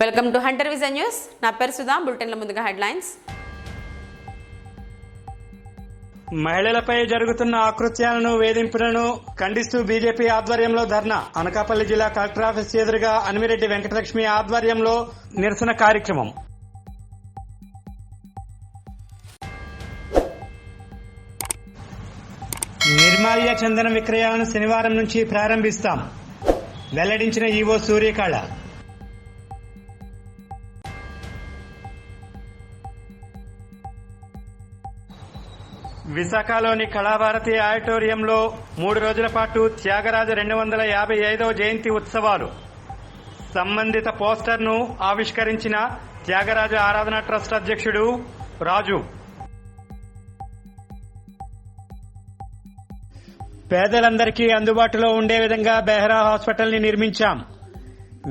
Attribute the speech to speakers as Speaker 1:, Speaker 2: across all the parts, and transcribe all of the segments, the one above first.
Speaker 1: Welcome to Hunter vision news. నా పేరు సుధా. బులెటిన్ల ముందుగా హెడ్లైన్స్.
Speaker 2: మహిళలపై జరుగుతున్న ఆకృత్యాలను, వేధింపులను ఖండిస్తూ బీజేపీ ఆధ్వర్యంలో ధర్నా. అనకాపల్లి జిల్లా కలెక్టర్ ఆఫీస్ ఎదురుగా అనిమిరెడ్డి వెంకటలక్ష్మి ఆధ్వర్యంలో నిరసన కార్యక్రమం. నిర్మాల్య చందన విక్రయాలను శనివారం నుంచి ప్రారంభిస్తాం, వెల్లడించిన ఈవో సూర్యకళ. విశాఖలోని కళాభారతి ఆడిటోరియంలో 3 రోజుల పాటు త్యాగరాజ 255వ జయంతి ఉత్సవాలు. సంబంధిత పోస్టర్ను ఆవిష్కరించిన త్యాగరాజ ఆరాధన ట్రస్ట్ అధ్యక్షుడు రాజు. పేదలందరికీ అందుబాటులో ఉండే విధంగా బెహ్రా హాస్పిటల్ ని నిర్మించాం,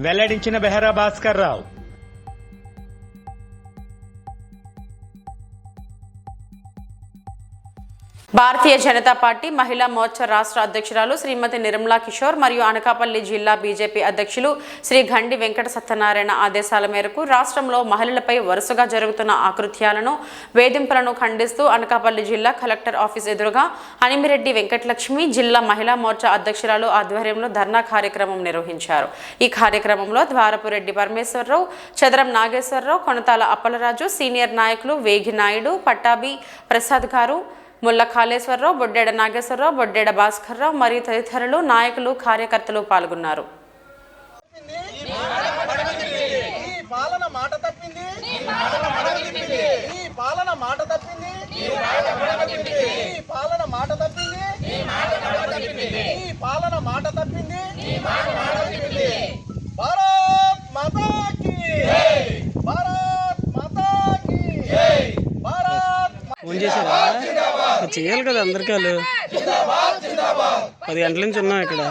Speaker 2: వెల్లడించిన బెహ్రా భాస్కర్ రావు.
Speaker 1: భారతీయ జనతా పార్టీ మహిళా మోర్చా రాష్ట్ర అధ్యక్షురాలు శ్రీమతి నిర్మలా కిషోర్ మరియు అనకాపల్లి జిల్లా బీజేపీ అధ్యక్షులు శ్రీ గండి వెంకట సత్యనారాయణ ఆదేశాల మేరకు రాష్ట్రంలో మహిళలపై వరుసగా జరుగుతున్న ఆకృత్యాలను, వేధింపులను ఖండిస్తూ అనకాపల్లి జిల్లా కలెక్టర్ ఆఫీస్ ఎదురుగా అనిమిరెడ్డి వెంకటలక్ష్మి జిల్లా మహిళా మోర్చా అధ్యక్షురాలు ఆధ్వర్యంలో ధర్నా కార్యక్రమం నిర్వహించారు. ఈ కార్యక్రమంలో ద్వారపురెడ్డి పరమేశ్వరరావు, చదరం నాగేశ్వరరావు, కొనతాల అప్పలరాజు, సీనియర్ నాయకులు వేగి నాయుడు, పట్టాభి ప్రసాద్ గారు, ముల్ల కాళేశ్వరరావు, బొడ్డేడ నాగేశ్వరరావు, బొడ్డేడ భాస్కర్రావు మరియు తదితరులు నాయకులు, కార్యకర్తలు పాల్గొన్నారు.
Speaker 3: చేయాలి కదా అందరికీ. వాళ్ళు 10 గంటల నుంచి ఉన్నాం ఇక్కడ.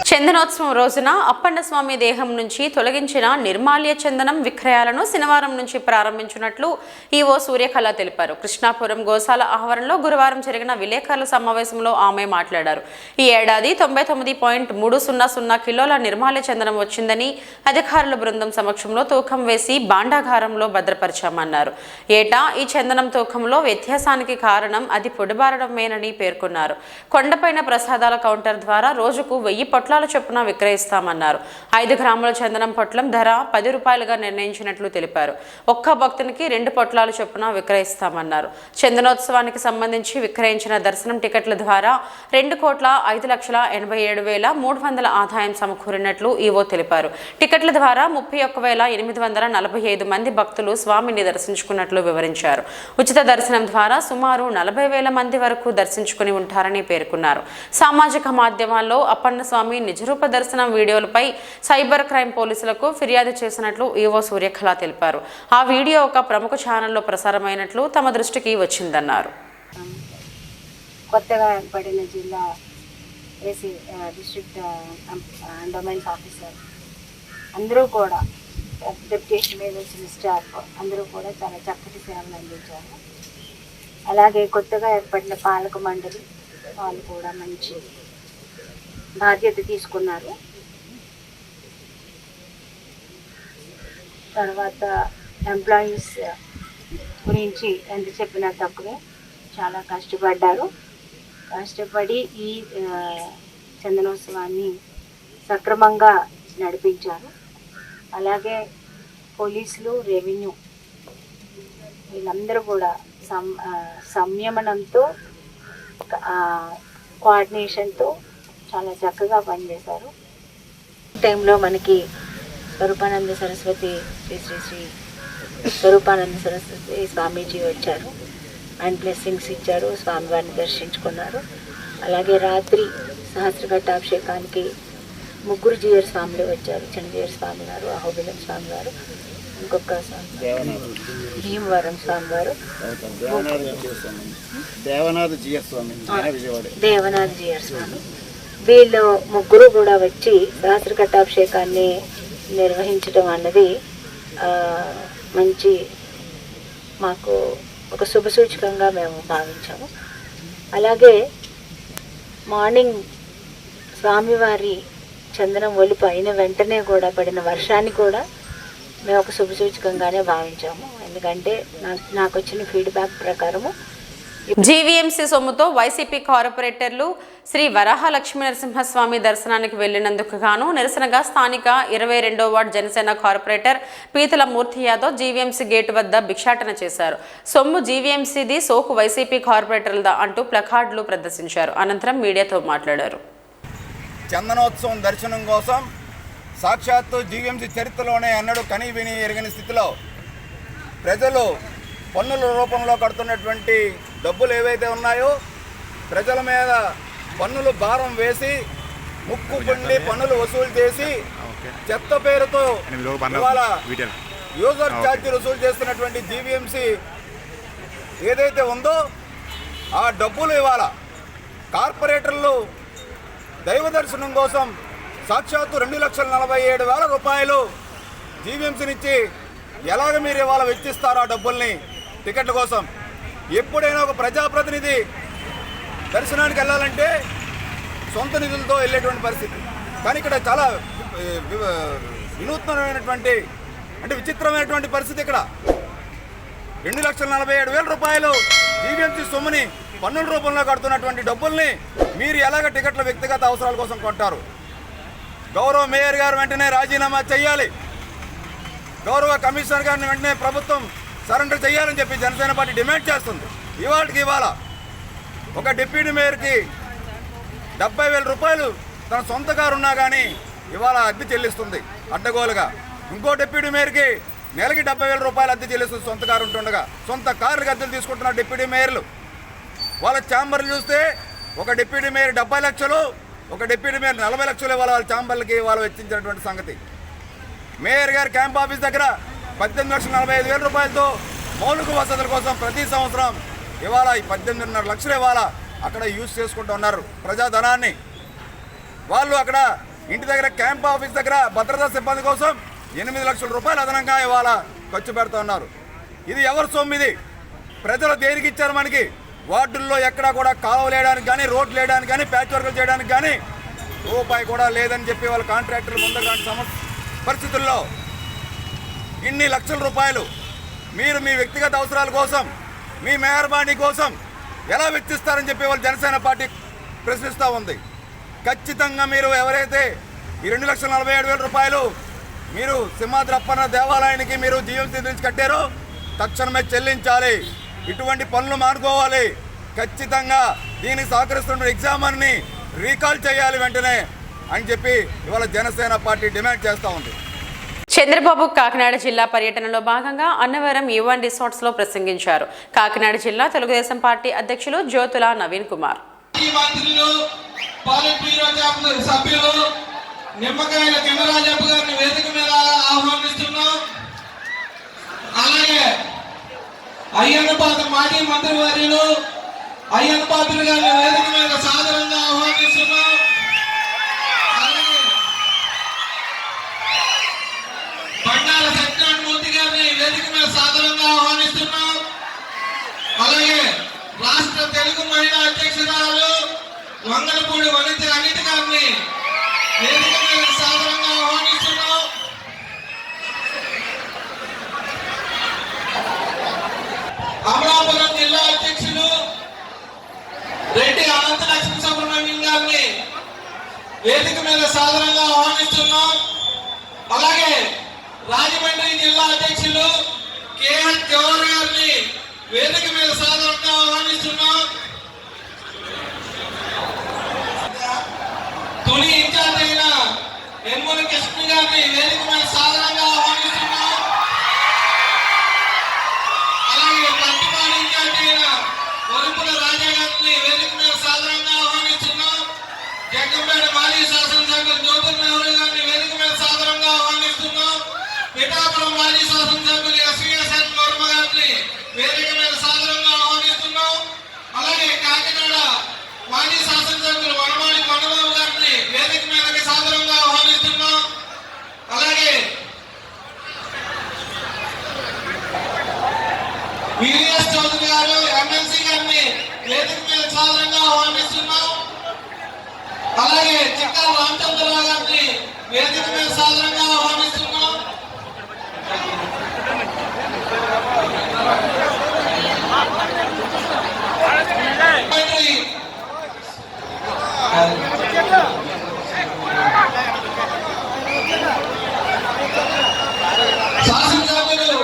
Speaker 1: చందనోత్సవం రోజున అప్పన్న స్వామి దేహం నుంచి తొలగించిన నిర్మాల్య చందనం విక్రయాలను శనివారం నుంచి ప్రారంభించినట్లు ఈవో సూర్యకళ తెలిపారు. కృష్ణాపురం గోశాల ఆవరణలో గురువారం జరిగిన విలేకరుల సమావేశంలో ఆమె మాట్లాడారు. ఈ ఏడాది 99.300 కిలోల నిర్మాల్య చందనం వచ్చిందని, అధికారుల బృందం సమక్షంలో తూకం వేసి భాండాగారంలో భద్రపరిచామన్నారు. ఏటా ఈ చందనం తూకంలో వ్యత్యాసానికి కారణం అది పొడిబారడమేనని పేర్కొన్నారు. కొండపైన ప్రసాదాల కౌంటర్ ద్వారా రోజుకు 1000 పొట్లాల చొప్పున విక్రయిస్తామన్నారు. 5 గ్రాముల చందనం పొట్లం ధర 10 రూపాయలుగా నిర్ణయించినట్లు తెలిపారు. ఒక్క భక్తునికి 2 పొట్లాల చొప్పున విక్రయిస్తామన్నారు. చందనోత్సవానికి సంబంధించి విక్రయించిన దర్శనం టికెట్ల ద్వారా 2,80,87,300 ఆదాయం సమకూరినట్లు ఈవో తెలిపారు. టికెట్ల ద్వారా 31,845 మంది భక్తులు స్వామిని దర్శించుకున్నట్లు వివరించారు. ఉచిత దర్శనం ద్వారా సుమారు 40,000 మంది వరకు దర్శించుకుని ఉంటారని పేర్కొన్నారు. సామాజిక మాధ్యమాల్లో అప్పన్న స్వామి నిజరూప దర్శనం వీడియోలపై సైబర్ క్రైమ్ పోలీసులకు ఫిర్యాదు చేసినట్లు ఈవో సూర్యకళ తెలిపారు. ఆ వీడియో ఒక ప్రముఖ ఛానల్లో ప్రసారమైనట్లు తమ దృష్టికి వచ్చిందన్నారు.
Speaker 4: కొత్తగా ఏర్పడిన జిల్లా ఏసీ డిస్ట్రిక్ట్ ఎండోమెంట్స్ ఆఫీసర్ అందరూ కూడా, డెప్యుటేషన్ మీద వచ్చిన స్టాఫ్ అందరూ కూడా చాలా చక్కటి సేవలు అందించారు. అలాగే కొత్తగా ఏర్పడిన పాలక మండలి వాళ్ళు కూడా మంచి బాధ్యత తీసుకున్నారు. తర్వాత ఎంప్లాయీస్ గురించి ఎంత చెప్పినా తక్కువే. చాలా కష్టపడి ఈ చందనోత్సవాన్ని సక్రమంగా నడిపించారు. అలాగే పోలీసులు, రెవెన్యూ వీళ్ళందరూ కూడా సంయమనంతో, కోఆర్డినేషన్తో చాలా చక్కగా పనిచేశారు. టైంలో మనకి స్వరూపానంద సరస్వతి శ్రీ స్వరూపానంద సరస్వతి స్వామీజీ వచ్చారు. ఆయన బ్లెస్సింగ్స్ ఇచ్చారు, స్వామివారిని దర్శించుకున్నారు. అలాగే రాత్రి సహస్రఘట్టాభిషేకానికి 3 జీయర్ స్వాములు వచ్చారు. చిన్నజీయర్ స్వామి గారు, అహోబిలం స్వామి గారు, ఇంకొక స్వామి భీమవరం స్వామి గారు, దేవనాథ్ జీయర్ స్వామి. వీళ్ళు 3 కూడా వచ్చి సహస్రఘట్టాభిషేకాన్ని నిర్వహించడం అన్నది మంచి మాకు ఒక శుభసూచకంగా మేము భావించాము. అలాగే మార్నింగ్ స్వామివారి చందనం ఒలుపు అయిన వెంటనే కూడా పడిన వర్షాన్ని కూడా మేము ఒక శుభసూచకంగానే భావించాము. ఎందుకంటే నాకు వచ్చిన ఫీడ్బ్యాక్ ప్రకారము
Speaker 1: జీవీఎంసీ సొమ్ముతో వైసీపీ కార్పొరేటర్లు శ్రీ వరాహ లక్ష్మీ నరసింహస్వామి దర్శనానికి వెళ్లినందుకు గాను నిరసనగా స్థానిక 22వ వార్డు జనసేన కార్పొరేటర్ పీతల మూర్తి యాదవ్ జీవీఎంసీ గేటు వద్ద భిక్షాటన చేశారు. సొమ్ము జీవీఎంసీది, సోకు వైసీపీ కార్పొరేటర్లదా అంటూ ప్లకార్డులు ప్రదర్శించారు. అనంతరం మీడియాతో మాట్లాడారు.
Speaker 5: చందనోత్సవం దర్శనం కోసం సాక్షాత్తు జీవీఎంసీ చరిత్రలోనే అన్నడు కనీ విని ఎరగని స్థితిలో ప్రజలు పన్నుల రూపంలో కడుతున్నటువంటి డబ్బులు ఏవైతే ఉన్నాయో ప్రజల మీద పన్నులు భారం వేసి ముక్కు పండి పన్నులు వసూలు చేసి చెత్త పేరుతో ఇవాళ యూజర్ ఛార్జీలు వసూలు చేస్తున్నటువంటి జీవీఎంసీ ఏదైతే ఉందో ఆ డబ్బులు ఇవాళ కార్పొరేటర్లు దైవ దర్శనం కోసం సాక్షాత్తు 2,47,000 రూపాయలు జీవీఎంసీనిచ్చి ఎలాగ మీరు ఇవాళ వెచ్చిస్తారు ఆ డబ్బుల్ని టికెట్ల కోసం? ఎప్పుడైనా ఒక ప్రజాప్రతినిధి దర్శనానికి వెళ్ళాలంటే సొంత నిధులతో వెళ్ళేటువంటి పరిస్థితి. కానీ ఇక్కడ చాలా వినూత్నమైనటువంటి అంటే విచిత్రమైనటువంటి పరిస్థితి. ఇక్కడ 2,47,000 రూపాయలు జీవీఎంసీ సొమ్ముని పన్నుల రూపంలో కడుతున్నటువంటి డబ్బుల్ని మీరు ఎలాగ టికెట్ల వ్యక్తిగత అవసరాల కోసం కొంటారు? గౌరవ మేయర్ గారు వెంటనే రాజీనామా చేయాలి. గౌరవ కమిషనర్ గారిని వెంటనే ప్రభుత్వం సరెండర్ చేయాలని చెప్పి జనసేన పార్టీ డిమాండ్ చేస్తుంది. ఇవాళ ఒక డిప్యూటీ మేయర్కి 70,000 రూపాయలు తన సొంత కారు ఉన్నా కానీ ఇవాళ అద్దె చెల్లిస్తుంది అడ్డగోలుగా. ఇంకో డిప్యూటీ మేయర్కి నెలకి 70,000 రూపాయలు అద్దె చెల్లిస్తుంది సొంత కారు ఉంటుండగా. సొంత కార్లకు అద్దెలు తీసుకుంటున్న డిప్యూటీ మేయర్లు. వాళ్ళ ఛాంబర్లు చూస్తే ఒక డిప్యూటీ మేయర్ 70 లక్షలు, ఒక డిప్యూటీ మేయర్ 40 లక్షలు ఇవాళ వాళ్ళ ఛాంబర్లకి వాళ్ళు వెచ్చించినటువంటి సంగతి. మేయర్ గారి క్యాంప్ ఆఫీస్ దగ్గర 18,45,000 రూపాయలతో మౌలిక వసతుల కోసం ప్రతి సంవత్సరం ఇవాళ 18.5 లక్షలు ఇవాళ అక్కడ యూజ్ చేసుకుంటూ ఉన్నారు ప్రజాధనాన్ని. వాళ్ళు అక్కడ ఇంటి దగ్గర క్యాంప్ ఆఫీస్ దగ్గర భద్రతా సిబ్బంది కోసం 8 లక్షల రూపాయలు అదనంగా ఇవాళ ఖర్చు పెడుతూ ఉన్నారు. ఇది ఎవరి సొమ్ము? ఇది ప్రజలు దేనికి ఇచ్చారు? మనకి వార్డుల్లో ఎక్కడా కూడా కాలువలు వేయడానికి కానీ, రోడ్లు వేయడానికి కానీ, ప్యాచ్ వర్కులు చేయడానికి కానీ రూపాయి కూడా లేదని చెప్పి వాళ్ళ కాంట్రాక్టర్లు ముందుగా పరిస్థితుల్లో ఇన్ని లక్షల రూపాయలు మీరు మీ వ్యక్తిగత అవసరాల కోసం, మీ మెహర్బానీ కోసం ఎలా వెచ్చిస్తారని చెప్పి వాళ్ళు జనసేన పార్టీ ప్రశ్నిస్తూ ఉంది. ఖచ్చితంగా మీరు ఎవరైతే ఈ 2,47,000 రూపాయలు మీరు సింహాద్రి అప్పన్న దేవాలయానికి మీరు జీవీఎంసీ నుంచి కట్టారో తక్షణమే చెల్లించాలి. ఇటువంటి పనులు మానుకోవాలి. ఖచ్చితంగా దీనికి సహకరిస్తున్న ఎగ్జామర్ని రీకాల్ చేయాలి వెంటనే అని చెప్పి ఇవాళ జనసేన పార్టీ డిమాండ్ చేస్తూ ఉంది.
Speaker 1: చంద్రబాబు కాకినాడ జిల్లా పర్యటనలో భాగంగా అన్నవరం యువన్ రిసార్ట్స్ లో ప్రసంగించారు. కాకినాడ జిల్లా తెలుగుదేశం పార్టీ అధ్యక్షులు జ్యోతుల నవీన్ కుమార్.
Speaker 6: అలాగే రాష్ట్ర తెలుగు మహిళా అధ్యక్షురాలు వంగలపూడి వనిత అనిత గారిని వేదిక మీద సాదరంగా ఆహ్వానిస్తున్నాం. అమలాపురం జిల్లా అధ్యక్షులు రెడ్డి అనంత లక్ష్మీ సుబ్రహ్మణ్యం గారిని వేదిక మీద సాదరంగా ఆహ్వానిస్తున్నాం. అలాగే రాజమండ్రి జిల్లా అధ్యక్షులు కేఎన్ జవహర్ గారిని వేదిక మీద సాధారణంగా ఆహ్వానిస్తున్నాం. తొలి ఇన్ఛార్జ్ అయిన ఎన్ముని కృష్ణ గారిని వేదిక మీద సాధారణంగా ఆహ్వానిస్తున్నాం. అలాగే కంటిపాడు ఇన్ఛార్జ్ అయిన వరుపుల రాజా గారిని వేదిక మీద సాధారణంగా ఆహ్వానిస్తున్నాం. జగ్గంపేట మాజీ శాసనసభ్యులు జ్యోతి నెహ్రూ గారిని వేదిక మీద సాధారణంగా ఆహ్వానిస్తున్నాం. పిఠాపురం మాజీ శాసనసభ్యులు ఎస్వీఎస్ఎన్ వర్మ గారిని వేదిక మీద సాధారణంగా ఆహ్వానిస్తున్నాం. అలాగే కాకినాడ మాజీ శాసనసభ్యులు వనమాడి కొండబాబు గారిని వేదిక మీదకి సాధారణంగా ఆహ్వానిస్తున్నాం. అలాగే వేదిక మీద సాధారణంగా ఆహ్వానిస్తున్నాం. శాసనసభ్యులు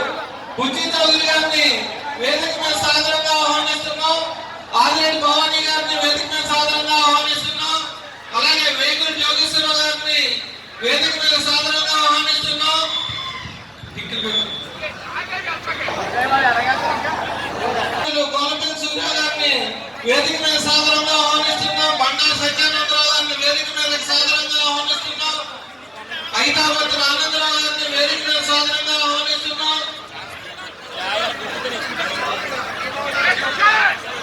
Speaker 6: బుజ్జి చౌదరి గారిని వేదిక మీద సాధారణంగా ఆహ్వానిస్తున్నాం. ఆదిరెడ్డి భవానీ గారిని వేదిక మీద సాధారణంగా ఆహ్వానిస్తున్నాం. అలాగే వేగుల జోగేశ్వరరావు గారిని వేదిక మీద సాధారణంగా ఆహ్వానిస్తున్నాం. గోలపల్లి సూర్య గారిని వేదిక మీద సాధారణంగా ఆహ్వానిస్తున్నాం. బండారు సత్యానందరావు గారిని వేదిక మీద సాధారణంగా ఆహ్వానిస్తున్నాం. ఐతావతి ఆనందరావు గారిని వేదిక మీద సాధారణంగా ఆహ్వానిస్తున్నాం.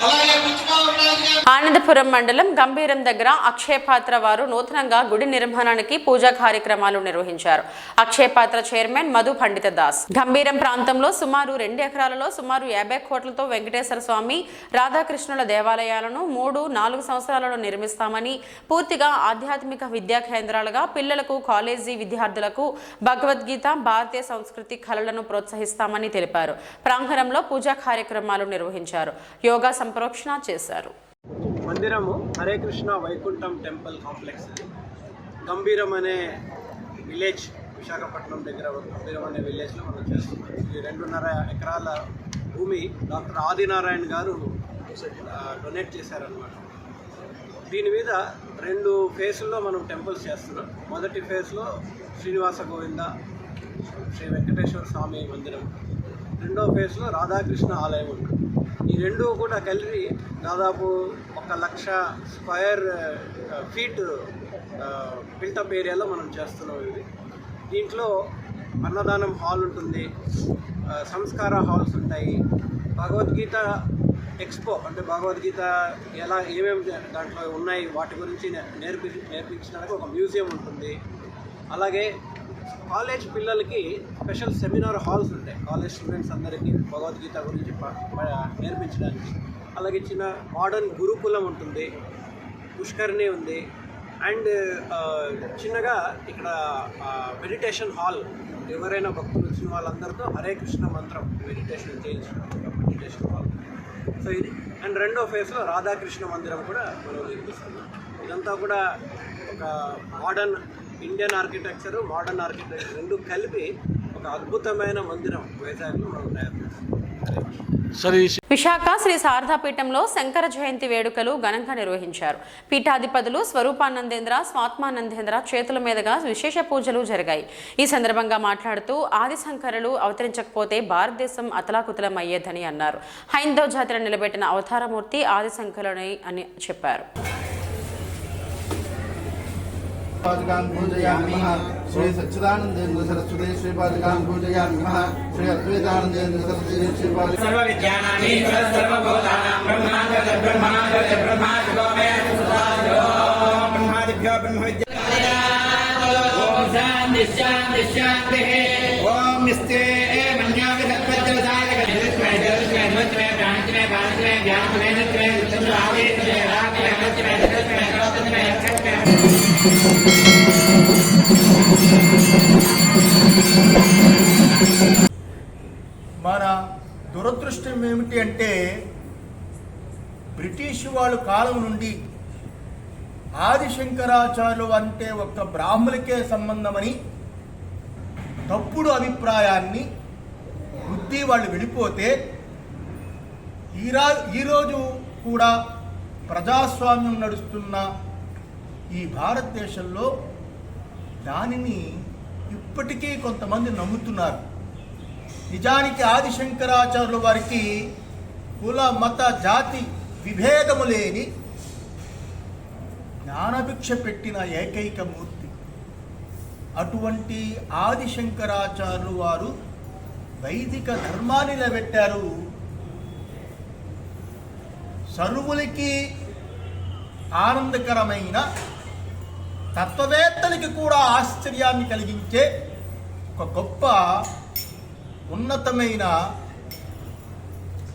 Speaker 6: అలాగే ముచ్చిపాలెం రాజు గారు
Speaker 1: ఆనందపురం మండలం గంభీరం దగ్గర అక్షయపాత్ర వారు నూతనంగా గుడి నిర్మాణానికి పూజా కార్యక్రమాలు నిర్వహించారు. అక్షయపాత్ర చైర్మన్ మధు పండిత దాస్ గంభీరం ప్రాంతంలో సుమారు 2 ఎకరాలలో సుమారు 50 కోట్లతో వెంకటేశ్వర స్వామి రాధాకృష్ణుల దేవాలయాలను 3-4 సంవత్సరాలలో నిర్మిస్తామని, పూర్తిగా ఆధ్యాత్మిక విద్యా కేంద్రాలుగా పిల్లలకు, కాలేజీ విద్యార్థులకు భగవద్గీత, భారతీయ సంస్కృతి కళలను ప్రోత్సహిస్తామని తెలిపారు. ప్రాంగణంలో పూజా కార్యక్రమాలు నిర్వహించారు. యోగా సంప్రోక్షణ చేశారు.
Speaker 3: మందిరము హరే కృష్ణ వైకుంఠం టెంపుల్ కాంప్లెక్స్. గంభీరం అనే విలేజ్, విశాఖపట్నం దగ్గర గంభీరం అనే విలేజ్లో మనం చేస్తున్నాం. ఈ 2.5 ఎకరాల భూమి డాక్టర్ ఆదినారాయణ గారు డొనేట్ చేశారనమాట. దీని మీద 2 ఫేజ్ల్లో మనం టెంపుల్స్ చేస్తున్నాం. మొదటి ఫేజ్లో శ్రీనివాస గోవింద శ్రీ వెంకటేశ్వర స్వామి మందిరం, రెండో ఫేజ్లో రాధాకృష్ణ ఆలయం ఉంది. ఈ 2 కూడా కలిపి దాదాపు 1,00,000 స్క్వేర్ ఫీట్ బిల్టప్ ఏరియాలో మనం చేస్తున్నాం. ఇది దీంట్లో అన్నదానం హాల్ ఉంటుంది, సంస్కార హాల్స్ ఉంటాయి, భగవద్గీత ఎక్స్పో అంటే భగవద్గీత ఏమేమి దాంట్లో ఉన్నాయి వాటి గురించి నేర్పించడానికి ఒక మ్యూజియం ఉంటుంది. అలాగే కాలేజ్ పిల్లలకి స్పెషల్ సెమినార్ హాల్స్ ఉంటాయి, కాలేజ్ స్టూడెంట్స్ అందరికీ భగవద్గీత గురించి నేర్పించడానికి. అలాగే చిన్న మోడర్న్ గురుకులం ఉంటుంది, పుష్కరిణి ఉంది. అండ్ చిన్నగా ఇక్కడ మెడిటేషన్ హాల్, ఎవరైనా భక్తులు వచ్చిన వాళ్ళందరితో హరే కృష్ణ మంత్రం మెడిటేషన్ చేయించడం మెడిటేషన్ హాల్. సో ఇది. అండ్ రెండో ఫేజ్లో రాధాకృష్ణ మందిరం కూడా మనం నిర్మిస్తున్నాం. ఇదంతా కూడా ఒక modern Indian architecture, modern architecture 2 కలిపి ఒక అద్భుతమైన మందిరం వైజాగ్లో మనం తయారు చేస్తాం.
Speaker 1: విశాఖ శ్రీ శారదాపీఠంలో శంకర జయంతి వేడుకలు ఘనంగా నిర్వహించారు. పీఠాధిపతులు స్వరూపానందేంద్ర, స్వాత్మానందేంద్ర చేతుల మీదుగా విశేష పూజలు జరిగాయి. ఈ సందర్భంగా మాట్లాడుతూ ఆదిశంకరులు అవతరించకపోతే భారతదేశం అతలాకుతలం అయ్యేదని అన్నారు. హైందవ జాతిని నిలబెట్టిన అవతారమూర్తి ఆదిశంకరుని అని చెప్పారు.
Speaker 7: पादुकान् पूजयामः श्री सच्चिदानंदेन्द्र सरस्वती श्री पादुकान् पूजयामः श्री अद्वैतानंदेन्द्र सरस्वती श्री पादुकान् सर्व विद्यानानि सर्वभूतानां ब्रह्मांड ब्रह्मांड ब्रह्मादिभ्यो ब्रह्मविद्या ओम शांति शांति शांति ओम निस्ते मन्यामि सत्पत्रसाय गणितमे जलस्मे प्राणितमे भाणितमे ज्ञानमे नत्मे उत्तरावे रामे नत्मे नत्मे नत्मे नत्मे
Speaker 8: మన దురదృష్టం ఏమిటి అంటే బ్రిటిష్ వాళ్ళ కాలం నుండి ఆదిశంకరాచార్యులు అంటే ఒక బ్రాహ్మణులకే సంబంధమని తప్పుడు అభిప్రాయాన్ని బుద్ధి వాళ్ళు వెళ్ళిపోతే ఈరోజు కూడా ప్రజాస్వామ్యం నడుస్తున్న ఈ భారతదేశంలో దానిని ఇప్పటికీ కొంతమంది నమ్ముతున్నారు. నిజానికి ఆదిశంకరాచార్యుల వారికి కుల మత జాతి విభేదము లేని జ్ఞానభిక్ష పెట్టిన ఏకైక మూర్తి. అటువంటి ఆదిశంకరాచార్యులు వారు వైదిక ధర్మాన్ని నిలబెట్టారు. సర్వులకి ఆనందకరమైన, తత్వవేత్తలకి కూడా ఆశ్చర్యాన్ని కలిగించే ఒక గొప్ప ఉన్నతమైన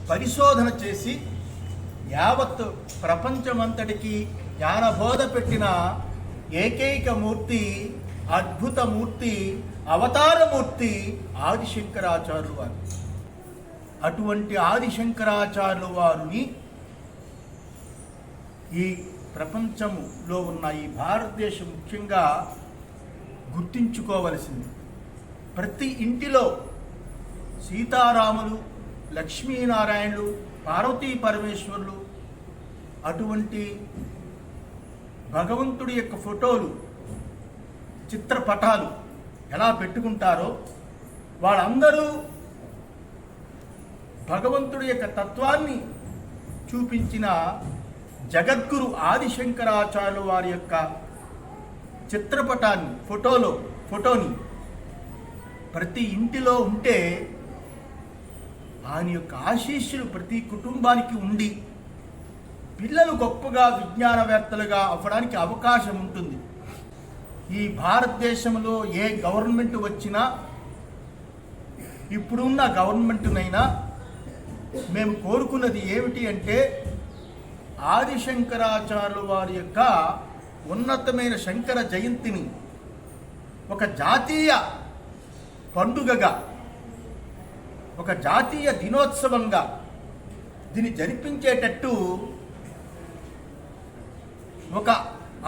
Speaker 8: పరిశోధన చేసి యావత్ ప్రపంచమంతటికి జ్ఞానబోధ పెట్టిన ఏకైక మూర్తి అద్భుతమూర్తి, అవతారమూర్తి ఆదిశంకరాచార్యులు వారు. అటువంటి ఆదిశంకరాచార్యుల వారిని ఈ ప్రపంచంలో ఉన్న ఈ భారతదేశం ముఖ్యంగా గుర్తించుకోవలసింది. ప్రతి ఇంటిలో సీతారాములు, లక్ష్మీనారాయణులు, పార్వతీ పరమేశ్వరులు, అటువంటి భగవంతుడి యొక్క ఫోటోలు, చిత్రపటాలు ఎలా పెట్టుకుంటారో వాళ్ళందరూ భగవంతుడి యొక్క తత్వాన్ని చూపించిన జగద్గురు ఆదిశంకరాచార్యుల వారి యొక్క చిత్రపటాన్ని, ఫోటోని ప్రతి ఇంటిలో ఉంటే ఆయన యొక్క ఆశీస్సులు ప్రతి కుటుంబానికి ఉండి పిల్లలు గొప్పగా విజ్ఞానవేత్తలుగా అవ్వడానికి అవకాశం ఉంటుంది. ఈ భారతదేశంలో ఏ గవర్నమెంట్ వచ్చినా, ఇప్పుడున్న గవర్నమెంట్నైనా మేము కోరుకున్నది ఏమిటి అంటే ఆదిశంకరాచార్యుల వారి యొక్క ఉన్నతమైన శంకర జయంతిని ఒక జాతీయ పండుగగా, ఒక జాతీయ దినోత్సవంగా దీన్ని జరిపించేటట్టు ఒక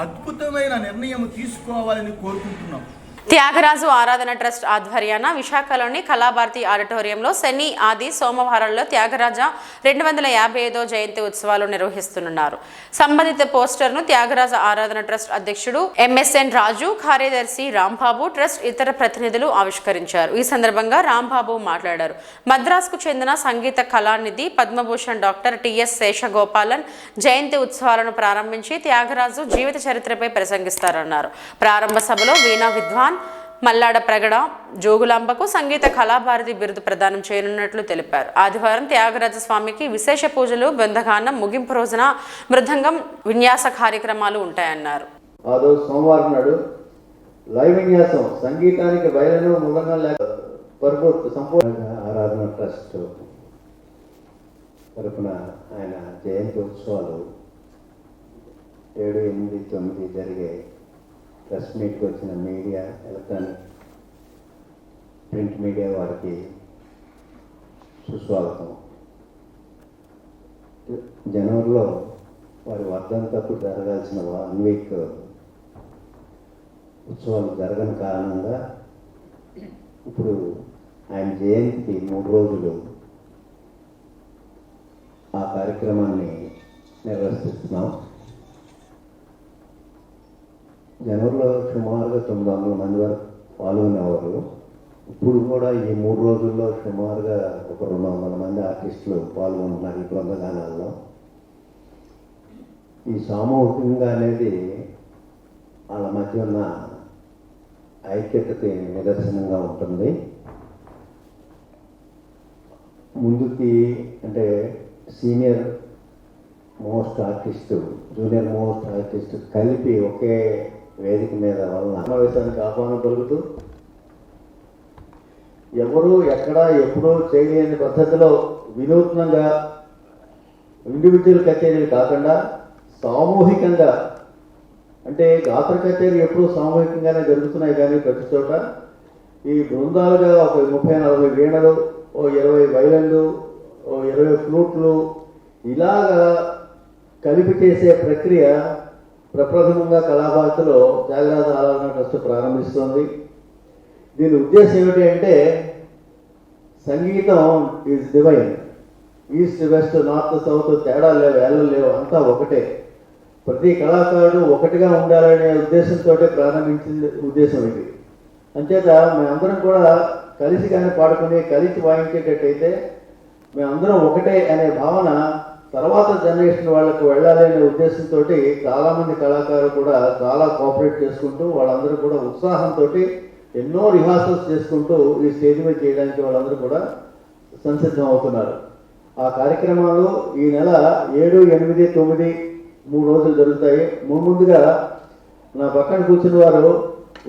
Speaker 8: అద్భుతమైన నిర్ణయం తీసుకోవాలని కోరుకుంటున్నాం.
Speaker 1: త్యాగరాజు ఆరాధన ట్రస్ట్ ఆధ్వర్యాన విశాఖలోని కళాభారతి ఆడిటోరియంలో శని, ఆది, సోమవారాల్లో త్యాగరాజ 255వ జయంతి ఉత్సవాలు నిర్వహిస్తున్నారు. సంబంధిత పోస్టర్ను త్యాగరాజ ఆరాధన ట్రస్ట్ అధ్యక్షుడు MSN రాజు, కార్యదర్శి రాంబాబు, ట్రస్ట్ ఇతర ప్రతినిధులు ఆవిష్కరించారు. ఈ సందర్భంగా రాంబాబు మాట్లాడారు. మద్రాసుకు చెందిన సంగీత కళానిధి పద్మభూషణ్ డాక్టర్ TS శేషగోపాలన్ జయంతి ఉత్సవాలను ప్రారంభించి త్యాగరాజు జీవిత చరిత్రపై ప్రసంగిస్తారన్నారు. ప్రారంభ సభలో వీణా విద్వాన్, మల్లాడ ప్రగడ, జోగులాంబకు సంగీత కళాభారతి బిరుదు ప్రదానం చేయనున్నట్లు తెలిపారు. ఆదివారం త్యాగరాజ స్వామికి విశేష పూజలు, బృందగానం, ముగింపు రోజున మృదంగం విన్యాస కార్యక్రమాలు ఉంటాయన్నారు.
Speaker 9: సోమవారం నాడు లైవ్ విన్యాసం, సంగీతానికి బయలును మృదంగం సంపూర్ణ ఆరాధన ట్రస్ట్ తరపున ఆయన జయంతి ఉత్సవాలు 7, 8, 9 జరిగే ప్రెస్ మీట్కి వచ్చిన మీడియా, ఎలక్ట్రానిక్, ప్రింట్ మీడియా వారికి సుస్వాగతం. జనవరిలో వారి వర్ధంతపు జరగాల్సిన 1 వీక్ ఉత్సవాలు జరగని కారణంగా ఇప్పుడు ఆయన జయంతికి 3 రోజులు ఆ కార్యక్రమాన్ని నిర్వహిస్తున్నాం. జనవరిలో సుమారుగా 900 మంది వరకు పాల్గొనేవారు. ఇప్పుడు కూడా ఈ 3 రోజుల్లో సుమారుగా ఒక 200 మంది ఆర్టిస్టులు పాల్గొంటున్నారు ఈ బృందగానాల్లో. ఈ సామూహికంగా అనేది వాళ్ళ మధ్య ఉన్న ఐక్యతకి నిదర్శనంగా ఉంటుంది. ముందుకి అంటే senior most artist, junior most artist కలిపి ఒకే వేదిక మీద వలన సమావేశానికి ఆహ్వానం పలుకుతూ ఎవరు ఎక్కడ ఎప్పుడూ చేయలేని పద్ధతిలో వినూత్నంగా ఇండివిజువల్ కచేరీలు కాకుండా సామూహికంగా, అంటే గాత్ర కచేరీ ఎప్పుడూ సామూహికంగానే జరుగుతున్నాయి, కానీ ప్రతి చోట ఈ బృందాలుగా ఒక 30-40 వీణలు, 20 వైలన్లు, 20 ఫ్లూట్లు ఇలాగా కలిపి చేసే ప్రక్రియ ప్రప్రథమంగా కళాభారతిలో త్యాగరాజ ఆరాధన ట్రస్ట్ ప్రారంభిస్తోంది. దీని ఉద్దేశం ఏమిటి అంటే సంగీతం is divine. East, west, north, south తేడా లేవు, ఏళ్ళు లేవు, అంతా ఒకటే. ప్రతి కళాకారుడు ఒకటిగా ఉండాలనే ఉద్దేశంతో ప్రారంభించిన ఉద్దేశం ఇది. అంచేత మేమందరం కూడా కలిసి కానీ పాడుకుని కలిసి వాయించేటట్టయితే మేమందరం ఒకటే అనే భావన తర్వాత జనరేషన్ వాళ్ళకు వెళ్ళాలి అనే ఉద్దేశంతో చాలామంది కళాకారులు కూడా చాలా కోఆపరేట్ చేసుకుంటూ వాళ్ళందరూ కూడా ఉత్సాహంతో ఎన్నో రిహార్సల్స్ చేసుకుంటూ ఈ స్టేజ్ మీద చేయడానికి వాళ్ళందరూ కూడా సంసిద్ధం అవుతున్నారు. ఆ కార్యక్రమాలు ఈ నెల 7, 8, 9 3 రోజులు జరుగుతాయి. ముందుగా నా పక్కన కూర్చున్న వారు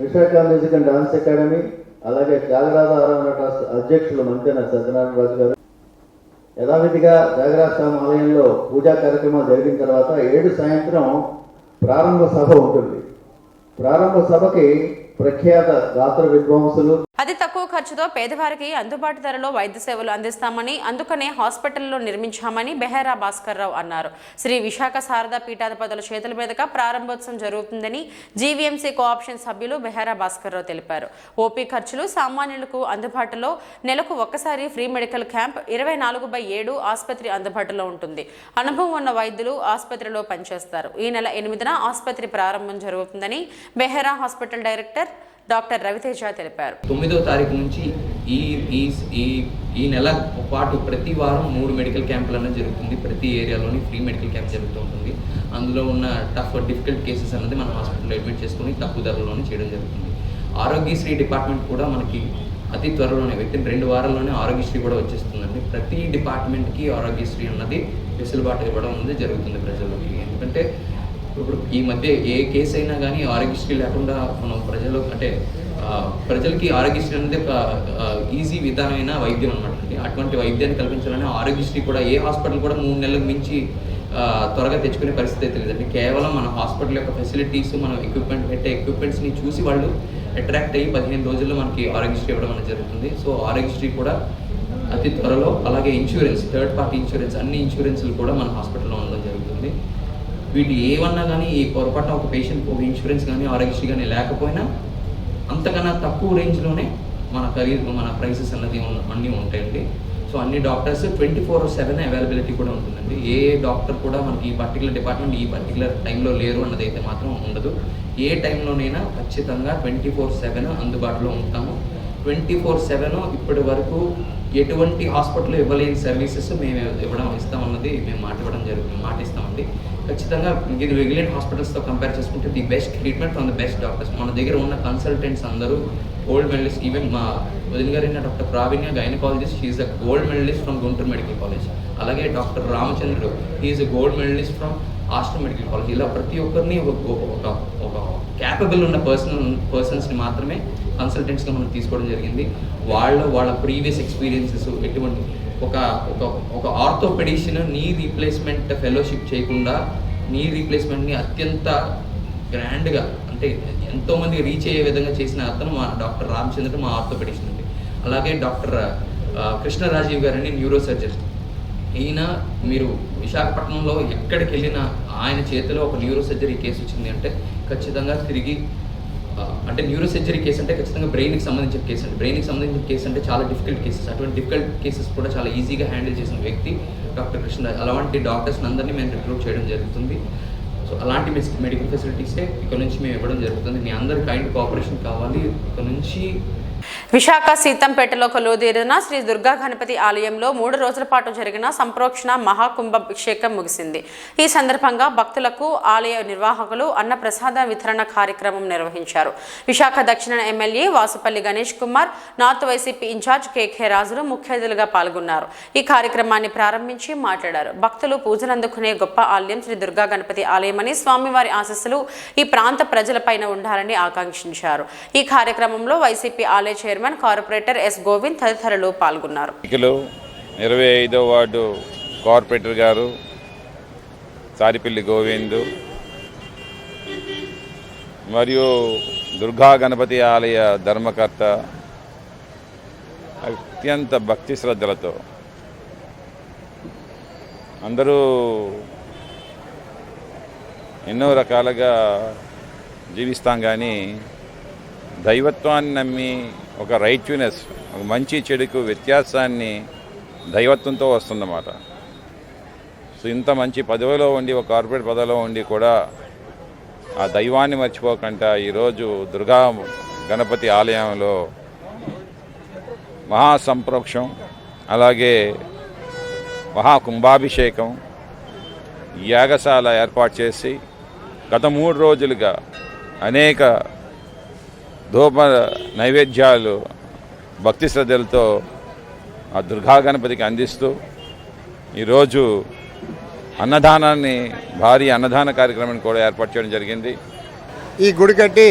Speaker 9: Visakha music and dance academy, అలాగే త్యాగరాజ ఆరాధన ట్రస్ట్ అధ్యక్షులు మంతెన సత్యనారాయణ రాజు గారు. యథావిధిగా త్యాగరాజ స్వామి ఆలయంలో పూజా కార్యక్రమాలు జరిగిన తర్వాత 7 సాయంత్రం ప్రారంభ సభ ఉంటుంది. ప్రారంభ సభకి ప్రఖ్యాత గాత్ర విద్వాంసులు
Speaker 1: అతి తక్కువ ఖర్చుతో పేదవారికి అందుబాటు ధరలో వైద్య సేవలు అందిస్తామని, అందుకనే హాస్పిటల్లో నిర్మించామని బెహరా భాస్కర్ రావు అన్నారు. శ్రీ విశాఖ శారదా పీఠాధిపతుల చేతుల మీదుగా ప్రారంభోత్సవం జరుగుతుందని జీవీఎంసీ కోఆప్షన్ సభ్యులు బెహరా భాస్కర్ రావు తెలిపారు. ఓపీ ఖర్చులు సామాన్యులకు అందుబాటులో, నెలకు ఒక్కసారి ఫ్రీ మెడికల్ క్యాంప్, 24/7 ఆసుపత్రి అందుబాటులో ఉంటుంది. అనుభవం ఉన్న వైద్యులు ఆసుపత్రిలో పనిచేస్తారు. ఈ నెల 8న ఆసుపత్రి ప్రారంభం జరుగుతుందని Behara hospital director doctor Raviteja తెలిపారు.
Speaker 10: 9వ తారీఖు నుంచి ఈ నెల పాటు ప్రతి వారం 3 మెడికల్ క్యాంపులు జరుగుతుంది. ప్రతి ఏరియాలోని ఫ్రీ మెడికల్ క్యాంప్ జరుగుతూ ఉంటుంది. అందులో ఉన్న డిఫికల్ట్ కేసెస్ అన్నది మన హాస్పిటల్లో అడ్మిట్ చేసుకుని తక్కువ ధరలోనే చేయడం జరుగుతుంది. ఆరోగ్యశ్రీ డిపార్ట్మెంట్ కూడా మనకి అతి త్వరలోనే వితిన్ 2 వారాల్లోనే ఆరోగ్యశ్రీ కూడా వచ్చేస్తుందండి. ప్రతి డిపార్ట్మెంట్కి ఆరోగ్యశ్రీ అన్నది వెసులుబాటు ఇవ్వడం అనేది జరుగుతుంది ప్రజలకి. ఎందుకంటే ఇప్పుడు ఈ మధ్య ఏ కేసు అయినా కానీ ఆరోగ్యశ్రీ లేకుండా మనం ప్రజలకి ఆరోగ్యశ్రీ అనేది ఒక ఈజీ విధానమైన వైద్యం అనమాట. అటువంటి వైద్యాన్ని కల్పించాలని ఆరోగ్యశ్రీ కూడా ఏ హాస్పిటల్ కూడా 3 నెలలకు మించి త్వరగా తెచ్చుకునే పరిస్థితి తెలియదండి. కేవలం మన హాస్పిటల్ యొక్క ఫెసిలిటీస్, మనం ఎక్విప్మెంట్స్ని చూసి వాళ్ళు అట్రాక్ట్ అయ్యి 15 రోజుల్లో మనకి ఆరోగ్యశ్రీ ఇవ్వడం అనేది జరుగుతుంది. సో ఆరోగ్యశ్రీ కూడా అతి త్వరలో, అలాగే ఇన్సూరెన్స్, థర్డ్ పార్టీ ఇన్సూరెన్స్, అన్ని ఇన్సూరెన్స్లు కూడా మన హాస్పిటల్లో ఉండడం జరుగుతుంది. వీటి ఏమన్నా కానీ ఈ పొరపాటున ఒక పేషెంట్ ఒక ఇన్సూరెన్స్ కానీ ఆరోగ్యశ్రీ కానీ లేకపోయినా అంతకన్నా తక్కువ రేంజ్లోనే మన ప్రైసెస్ అన్నది అన్నీ ఉంటాయండి. సో అన్ని డాక్టర్స్ 24/7 అవైలబిలిటీ కూడా ఉంటుందండి. ఏ డాక్టర్ కూడా మనకి ఈ పర్టికులర్ డిపార్ట్మెంట్ ఈ పర్టికులర్ టైంలో లేరు అన్నది అయితే మాత్రం ఉండదు. ఏ టైంలోనైనా ఖచ్చితంగా 24/7 అందుబాటులో ఉంటాము. 24/7 ఇప్పటి వరకు ఎటువంటి హాస్పిటల్ ఇవ్వలేని సర్వీసెస్ మేము ఇస్తామన్నది మేము మాట ఇస్తామండి. ఖచ్చితంగా ఇది రెగ్యులర్ హాస్పిటల్స్తో కంపేర్ చేసుకుంటే the best treatment from the best doctors. మన దగ్గర ఉన్న కన్సల్టెంట్స్ అందరూ గోల్డ్ మెడలిస్ట్. ఈవెన్ మా వదిన గారైన doctor Praveenya gynaecologist, she is a gold medalist from Guntur medical college. అలాగే doctor Ramachandrudu, he is a gold medalist from Aster medical college. ఇలా ప్రతి ఒక్కరిని ఒక క్యాపబుల్ ఉన్న పర్సన్స్ని మాత్రమే కన్సల్టెంట్స్గా మనం తీసుకోవడం జరిగింది. వాళ్ళ ప్రీవియస్ ఎక్స్పీరియన్సెస్ ఎటువంటి ఒక ఆర్థోపెడిషన్ నీ రీప్లేస్మెంట్ ఫెలోషిప్ చేయకుండా నీ రీప్లేస్మెంట్ని అత్యంత గ్రాండ్గా, అంటే ఎంతోమంది రీచ్ అయ్యే విధంగా చేసిన అతను మా డాక్టర్ రామచంద్ర, మా ఆర్థోపెడిషన్ అండి. అలాగే డాక్టర్ కృష్ణరాజీవ్ గారని న్యూరో సర్జన్. ఈయన మీరు విశాఖపట్నంలో ఎక్కడికి వెళ్ళినా ఆయన చేతిలో ఒక న్యూరో సర్జరీ కేసు వచ్చింది అంటే ఖచ్చితంగా తిరిగి, అంటే న్యూరో సర్జరీ కేసు అంటే ఖచ్చితంగా బ్రెయిన్కి సంబంధించిన కేసు అండి. బ్రెయిన్కి సంబంధించిన కేసు అంటే చాలా డిఫికల్ట్ కేసెస్. అటువంటి డిఫికల్ట్ కేసెస్ కూడా చాలా ఈజీగా హ్యాండిల్ చేసిన వ్యక్తి డాక్టర్ కృష్ణరాజ్. అలాంటి డాక్టర్స్ని అందరినీ మేము రిక్రూట్ చేయడం జరుగుతుంది. సో అలాంటి మెడికల్ ఫెసిలిటీసే ఇక్కడ నుంచి మేము ఇవ్వడం జరుగుతుంది. మీ అందరి కైండ్ కోఆపరేషన్ కావాలి. ఇక్కడ నుంచి
Speaker 1: విశాఖ సీతంపేటలో కొలువుదీరిన శ్రీ దుర్గా గణపతి ఆలయంలో 3 రోజుల పాటు జరిగిన సంప్రోక్షణ మహాకుంభాభిషేకం ముగిసింది. ఈ సందర్భంగా భక్తులకు ఆలయ నిర్వాహకులు అన్నప్రసాద వితరణ కార్యక్రమం నిర్వహించారు. విశాఖ దక్షిణ MLA Vasupalli Ganesh Kumar, north YCP incharge KK రాజులు ముఖ్య అతిథులుగా పాల్గొన్నారు. ఈ కార్యక్రమాన్ని ప్రారంభించి మాట్లాడారు. భక్తులు పూజలు అందుకునే గొప్ప ఆలయం శ్రీ దుర్గా గణపతి ఆలయమని, స్వామివారి ఆశీస్సులు ఈ ప్రాంత ప్రజలపైన ఉండాలని ఆకాంక్షించారు. ఈ కార్యక్రమంలో వైసీపీ ఆలయ చైర్మన్ కార్పొరేటర్ ఎస్ గోవింద్ తదితరులు పాల్గొన్నారు.
Speaker 5: 25వ వార్డు కార్పొరేటర్ గారు సారిపల్లి గోవింద్ మరియు దుర్గా గణపతి ఆలయ ధర్మకర్త అత్యంత భక్తి శ్రద్ధలతో అందరూ ఎన్నో రకాలుగా జీవిస్తాం, కానీ దైవత్వాన్ని నమ్మి ఒక రైట్యునెస్, ఒక మంచి చెడుకు వ్యత్యాసాన్ని దైవత్వంతో వస్తుందన్నమాట. సో ఇంత మంచి పదవిలో ఉండి, ఒక కార్పొరేట్ పదవిలో ఉండి కూడా ఆ దైవాన్ని మర్చిపోకుండా ఈరోజు దుర్గా గణపతి ఆలయంలో మహాసంప్రోక్షం, అలాగే మహాకుంభాభిషేకం, యాగశాల ఏర్పాటు చేసి గత 3 రోజులుగా అనేక ధూప నైవేద్యాలు భక్తి శ్రద్ధలతో ఆ దుర్గా గణపతికి అందిస్తూ ఈరోజు అన్నదానాన్ని, భారీ అన్నదాన కార్యక్రమాన్ని కూడా ఏర్పాటు చేయడం జరిగింది.
Speaker 11: ఈ గుడి కట్టి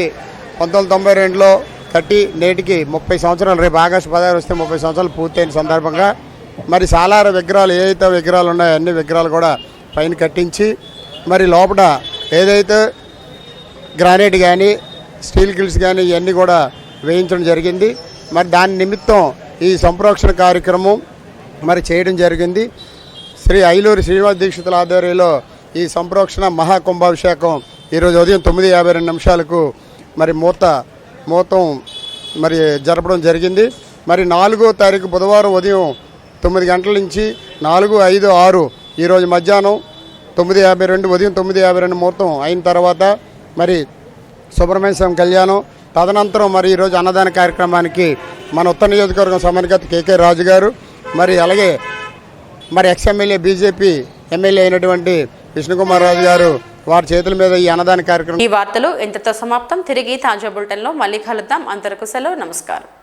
Speaker 11: 1992లో కట్టి నేటికి 30 సంవత్సరాలు, రేపు ఆగస్టు 16 వస్తే 30 సంవత్సరాలు పూర్తయిన సందర్భంగా మరి సాలార విగ్రహాలు ఏదైతే విగ్రహాలు ఉన్నాయో అన్ని విగ్రహాలు కూడా పైన కట్టించి, మరి లోపల ఏదైతే గ్రానైట్ కానీ స్టీల్ గిల్స్ కానీ ఇవన్నీ కూడా వేయించడం జరిగింది. మరి దాని నిమిత్తం ఈ సంప్రోక్షణ కార్యక్రమం మరి చేయడం జరిగింది. శ్రీ ఐలూరి శ్రీనివాస దీక్షితుల ఆధ్వర్యంలో ఈ సంప్రోక్షణ మహాకుంభాభిషేకం ఈరోజు ఉదయం 9:52 మరి మూతం మరి జరపడం జరిగింది. మరి 4వ తారీఖు బుధవారం ఉదయం 9 గంటల నుంచి 4, 5, 6 ఈరోజు మధ్యాహ్నం 9:52 ఉదయం 9:52 ముహూర్తం అయిన తర్వాత మరి సుబ్రహ్మణ్య స్వామి కళ్యాణం, తదనంతరం మరి ఈరోజు అన్నదాన కార్యక్రమానికి మన ఉత్తర నియోజకవర్గం సమన్వయకర్త కేకే రాజు గారు, మరి అలాగే మరి ఎక్స్ఎమ్మెల్యే బీజేపీ ఎమ్మెల్యే అయినటువంటి విష్ణుకుమార్ రాజు గారు వారి చేతుల మీద ఈ అన్నదాన కార్యక్రమం.
Speaker 1: ఈ వార్తలు ఇంతతో సమాప్తం. తిరిగి తాజా బులెటిన్లో మళ్ళీ కలుద్దాం. అంతవరకు సెలవు. నమస్కారం.